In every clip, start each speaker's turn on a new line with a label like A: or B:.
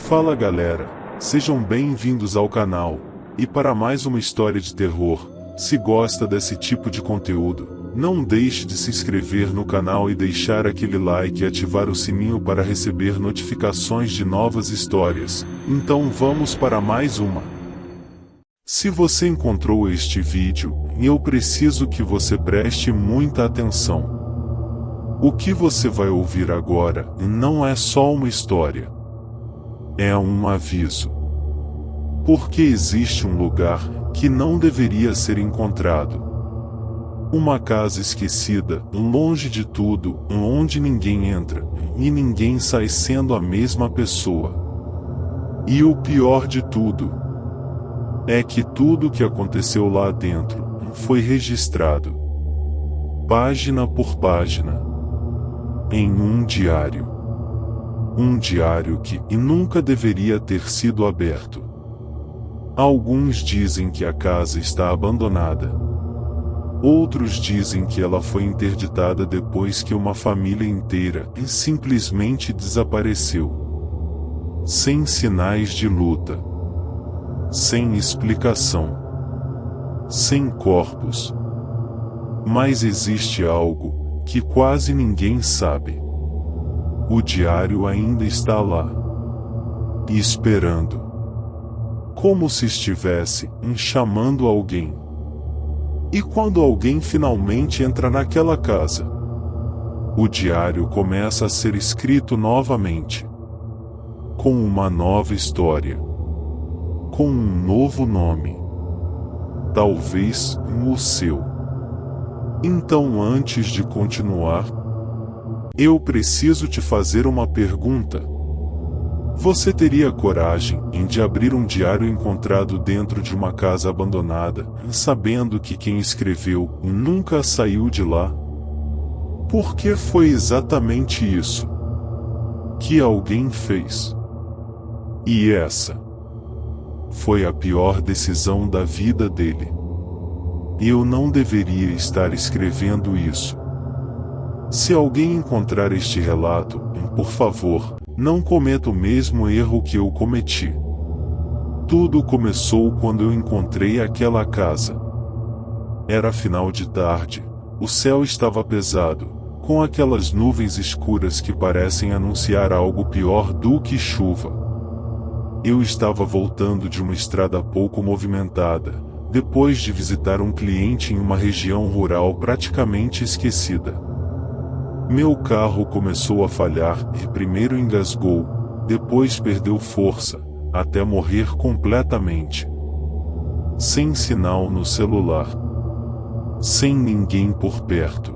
A: Fala galera, sejam bem-vindos ao canal, e para mais uma história de terror. Se gosta desse tipo de conteúdo, não deixe de se inscrever no canal e deixar aquele like e ativar o sininho para receber notificações de novas histórias. Então vamos para mais uma. Se você encontrou este vídeo, eu preciso que você preste muita atenção. O que você vai ouvir agora não é só uma história. É um aviso. Porque existe um lugar que não deveria ser encontrado. Uma casa esquecida, longe de tudo, onde ninguém entra, e ninguém sai sendo a mesma pessoa. E o pior de tudo é que tudo que aconteceu lá dentro foi registrado, página por página, em um diário. Um diário que nunca deveria ter sido aberto. Alguns dizem que a casa está abandonada. Outros dizem que ela foi interditada depois que uma família inteira simplesmente desapareceu. Sem sinais de luta. Sem explicação. Sem corpos. Mas existe algo que quase ninguém sabe. O diário ainda está lá, esperando, como se estivesse chamando alguém. E quando alguém finalmente entra naquela casa, o diário começa a ser escrito novamente, com uma nova história, com um novo nome, talvez o seu. Então, antes de continuar, eu preciso te fazer uma pergunta. Você teria coragem de abrir um diário encontrado dentro de uma casa abandonada, sabendo que quem escreveu nunca saiu de lá? Porque foi exatamente isso que alguém fez. E essa foi a pior decisão da vida dele. Eu não deveria estar escrevendo isso. Se alguém encontrar este relato, por favor, não cometa o mesmo erro que eu cometi. Tudo começou quando eu encontrei aquela casa. Era final de tarde, o céu estava pesado, com aquelas nuvens escuras que parecem anunciar algo pior do que chuva. Eu estava voltando de uma estrada pouco movimentada, depois de visitar um cliente em uma região rural praticamente esquecida. Meu carro começou a falhar e primeiro engasgou, depois perdeu força, até morrer completamente. Sem sinal no celular. Sem ninguém por perto.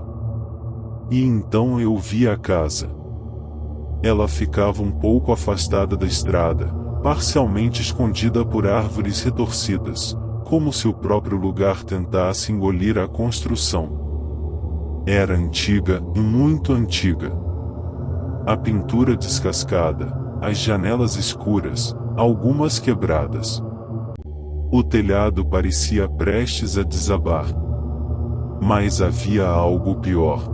A: E então eu vi a casa. Ela ficava um pouco afastada da estrada, parcialmente escondida por árvores retorcidas, como se o próprio lugar tentasse engolir a construção. Era antiga, muito antiga. A pintura descascada, as janelas escuras, algumas quebradas. O telhado parecia prestes a desabar. Mas havia algo pior.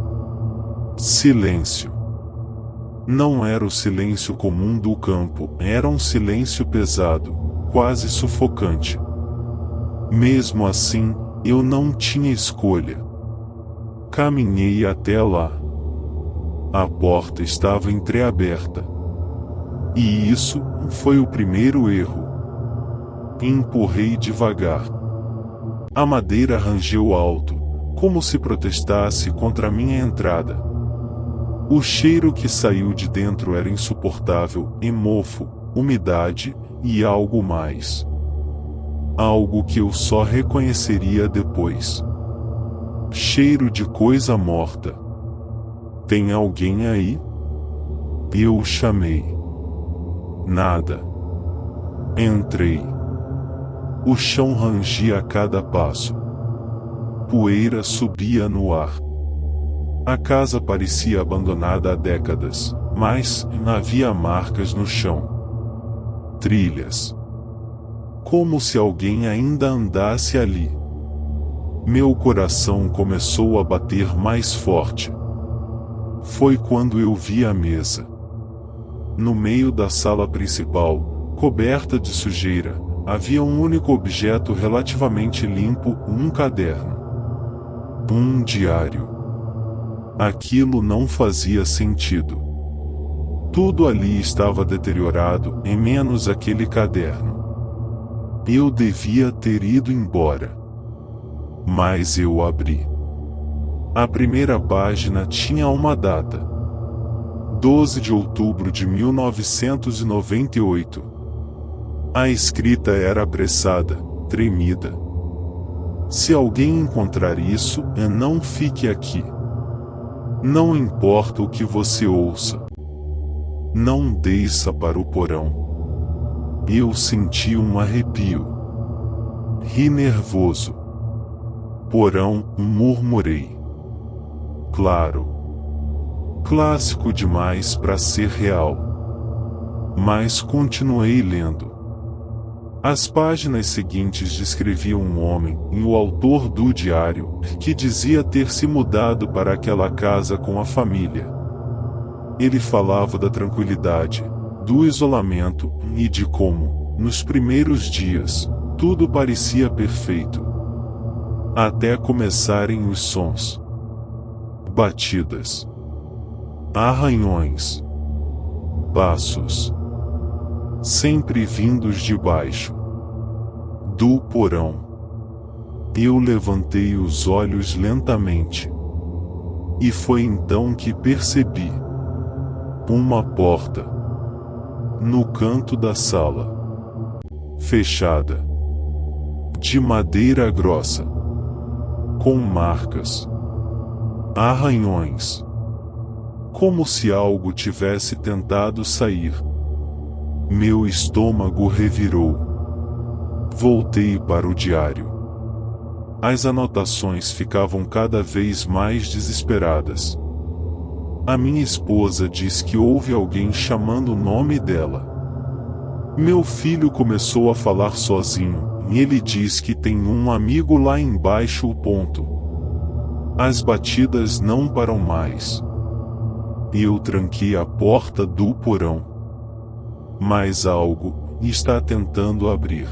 A: Silêncio. Não era o silêncio comum do campo, era um silêncio pesado, quase sufocante. Mesmo assim, eu não tinha escolha. Caminhei até lá. A porta estava entreaberta. E isso foi o primeiro erro. Empurrei devagar. A madeira rangeu alto, como se protestasse contra minha entrada. O cheiro que saiu de dentro era insuportável, mofo, umidade e algo mais. Algo que eu só reconheceria depois. Cheiro de coisa morta. Tem alguém aí? Eu chamei. Nada. Entrei. O chão rangia a cada passo. Poeira subia no ar. A casa parecia abandonada há décadas, mas havia marcas no chão. Trilhas. Como se alguém ainda andasse ali. Meu coração começou a bater mais forte. Foi quando eu vi a mesa. No meio da sala principal, coberta de sujeira, havia um único objeto relativamente limpo, um caderno. Um diário. Aquilo não fazia sentido. Tudo ali estava deteriorado, em menos aquele caderno. Eu devia ter ido embora. Mas eu abri. A primeira página tinha uma data. 12 de outubro de 1998. A escrita era apressada, tremida. Se alguém encontrar isso, não fique aqui. Não importa o que você ouça. Não desça para o porão. Eu senti um arrepio. Ri nervoso. Porão, murmurei. Claro. Clássico demais para ser real. Mas continuei lendo. As páginas seguintes descreviam um homem, e o autor do diário, que dizia ter se mudado para aquela casa com a família. Ele falava da tranquilidade, do isolamento, e de como, nos primeiros dias, tudo parecia perfeito. Até começarem os sons. Batidas. Arranhões. Passos. Sempre vindos de baixo. Do porão. Eu levantei os olhos lentamente. E foi então que percebi. Uma porta. No canto da sala. Fechada. De madeira grossa. Com marcas. Arranhões. Como se algo tivesse tentado sair. Meu estômago revirou. Voltei para o diário. As anotações ficavam cada vez mais desesperadas. A minha esposa diz que houve alguém chamando o nome dela. Meu filho começou a falar sozinho, e ele diz que tem um amigo lá embaixo. As batidas não param mais. Eu tranquei a porta do porão. Mas algo está tentando abrir.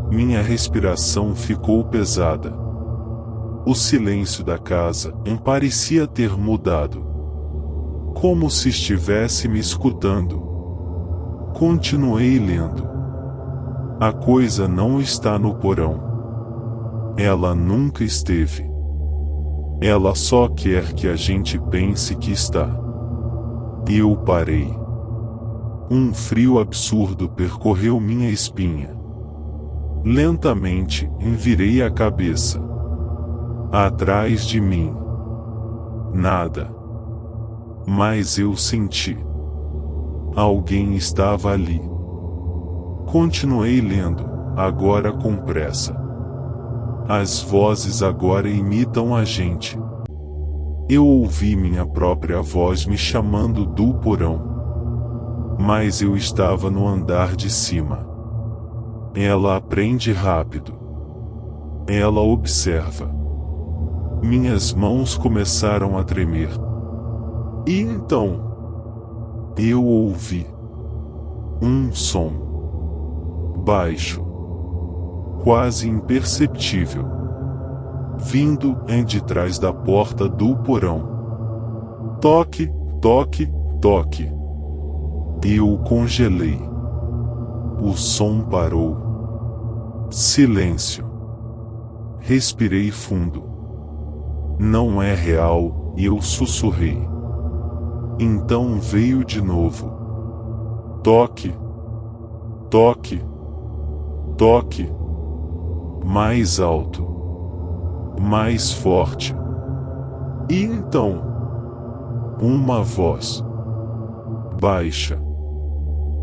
A: Minha respiração ficou pesada. O silêncio da casa parecia ter mudado. Como se estivesse me escutando. Continuei lendo. A coisa não está no porão. Ela nunca esteve. Ela só quer que a gente pense que está. Eu parei. Um frio absurdo percorreu minha espinha. Lentamente, envirei a cabeça. Atrás de mim. Nada. Mas eu senti. Alguém estava ali. Continuei lendo, agora com pressa. As vozes agora imitam a gente. Eu ouvi minha própria voz me chamando do porão. Mas eu estava no andar de cima. Ela aprende rápido. Ela observa. Minhas mãos começaram a tremer. E então, eu ouvi um som baixo, quase imperceptível, vindo de trás da porta do porão. Toque, toque, toque. Eu congelei. O som parou. Silêncio. Respirei fundo. Não é real, eu sussurrei. Então veio de novo. Toque. Toque. Toque. Mais alto. Mais forte. E então, uma voz. Baixa.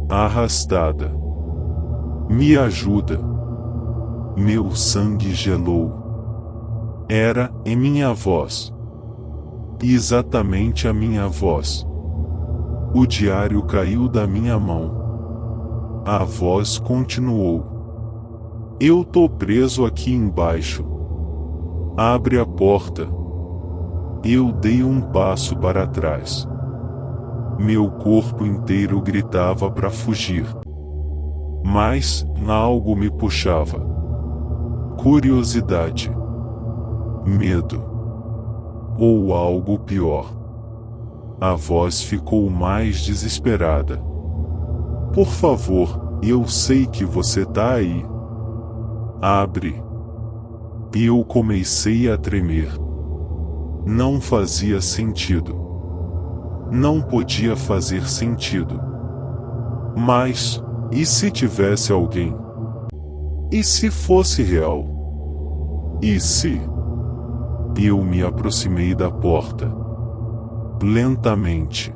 A: Arrastada. Me ajuda. Meu sangue gelou. Era em minha voz. Exatamente a minha voz. O diário caiu da minha mão. A voz continuou. Eu tô preso aqui embaixo. Abre a porta. Eu dei um passo para trás. Meu corpo inteiro gritava para fugir. Mas algo me puxava. Curiosidade. Medo. Ou algo pior. A voz ficou mais desesperada. Por favor, eu sei que você tá aí. Abre. Eu comecei a tremer. Não fazia sentido. Não podia fazer sentido. Mas, e se tivesse alguém? E se fosse real? E se? Eu me aproximei da porta. Lentamente.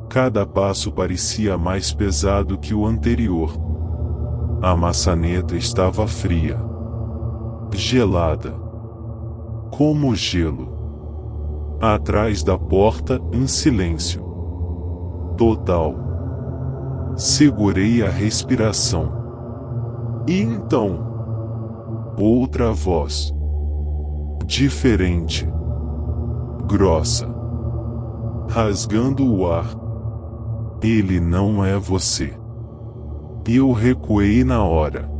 A: Cada passo parecia mais pesado que o anterior. A maçaneta estava fria. Gelada. Como gelo. Atrás da porta, em silêncio. Total. Segurei a respiração. E então? Outra voz. Diferente. Grossa. Rasgando o ar. Ele não é você. Eu recuei na hora.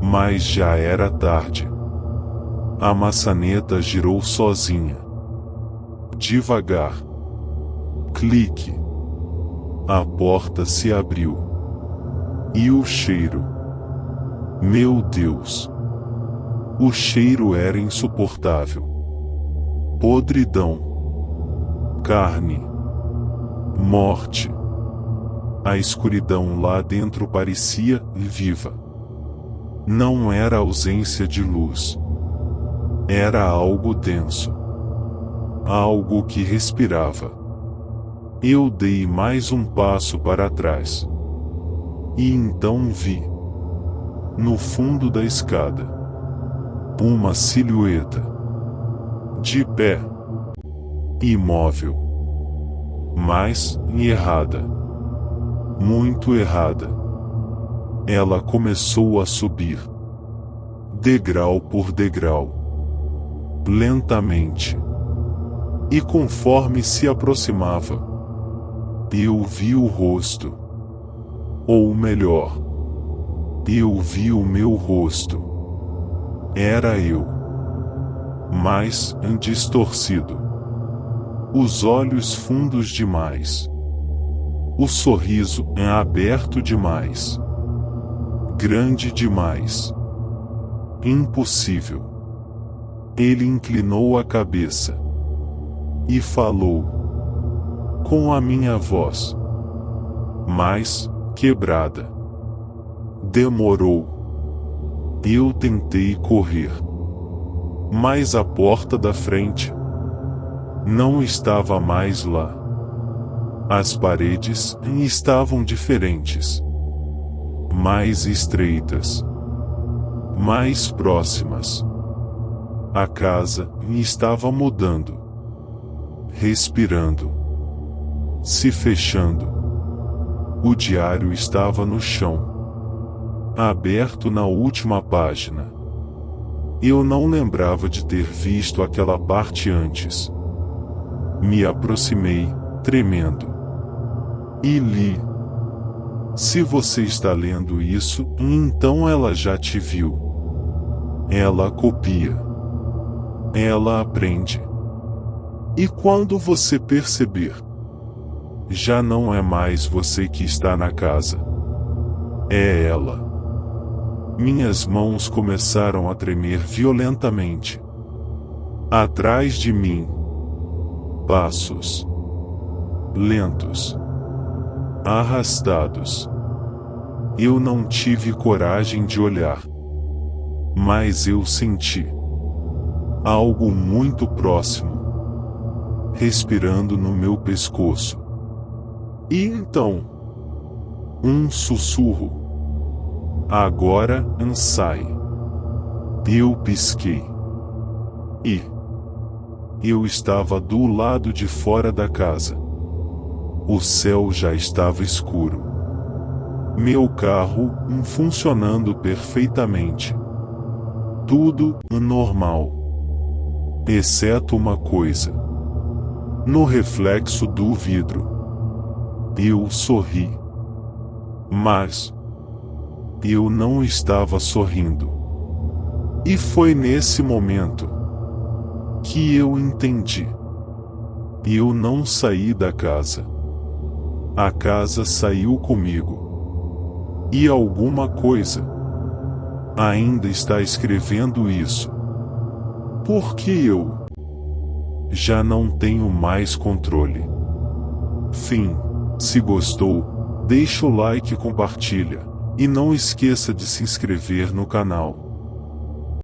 A: Mas já era tarde. A maçaneta girou sozinha. Devagar. Clique. A porta se abriu. E o cheiro. Meu Deus. O cheiro era insuportável. Podridão. Carne. Morte. A escuridão lá dentro parecia viva. Não era ausência de luz. Era algo denso. Algo que respirava. Eu dei mais um passo para trás. E então vi. No fundo da escada. Uma silhueta. De pé. Imóvel. Mas, errada. Muito errada. Ela começou a subir. Degrau por degrau. Lentamente. E conforme se aproximava, eu vi o rosto. Ou melhor, eu vi o meu rosto. Era eu. Mas distorcido. Os olhos fundos demais. O sorriso aberto demais. Grande demais. Impossível. Ele inclinou a cabeça. E falou. Com a minha voz. Mais quebrada. Demorou. Eu tentei correr. Mas a porta da frente não estava mais lá. As paredes estavam diferentes. Mais estreitas. Mais próximas. A casa estava mudando. Respirando. Se fechando. O diário estava no chão. Aberto na última página. Eu não lembrava de ter visto aquela parte antes. Me aproximei, tremendo. E li. Se você está lendo isso, então ela já te viu. Ela copia. Ela aprende. E quando você perceber, já não é mais você que está na casa. É ela. Minhas mãos começaram a tremer violentamente. Atrás de mim. Passos. Lentos. Arrastados. Eu não tive coragem de olhar. Mas eu senti. Algo muito próximo. Respirando no meu pescoço. E então? Um sussurro. Agora, sai. Eu pisquei. E eu estava do lado de fora da casa. O céu já estava escuro. Meu carro funcionando perfeitamente. Tudo normal. Exceto uma coisa. no reflexo do vidro. Eu sorri. Mas eu não estava sorrindo. E foi nesse momento que eu entendi. Eu não saí da casa. A casa saiu comigo. E alguma coisa ainda está escrevendo isso. Porque eu já não tenho mais controle. Fim. Se gostou, deixa o like e compartilha. E não esqueça de se inscrever no canal.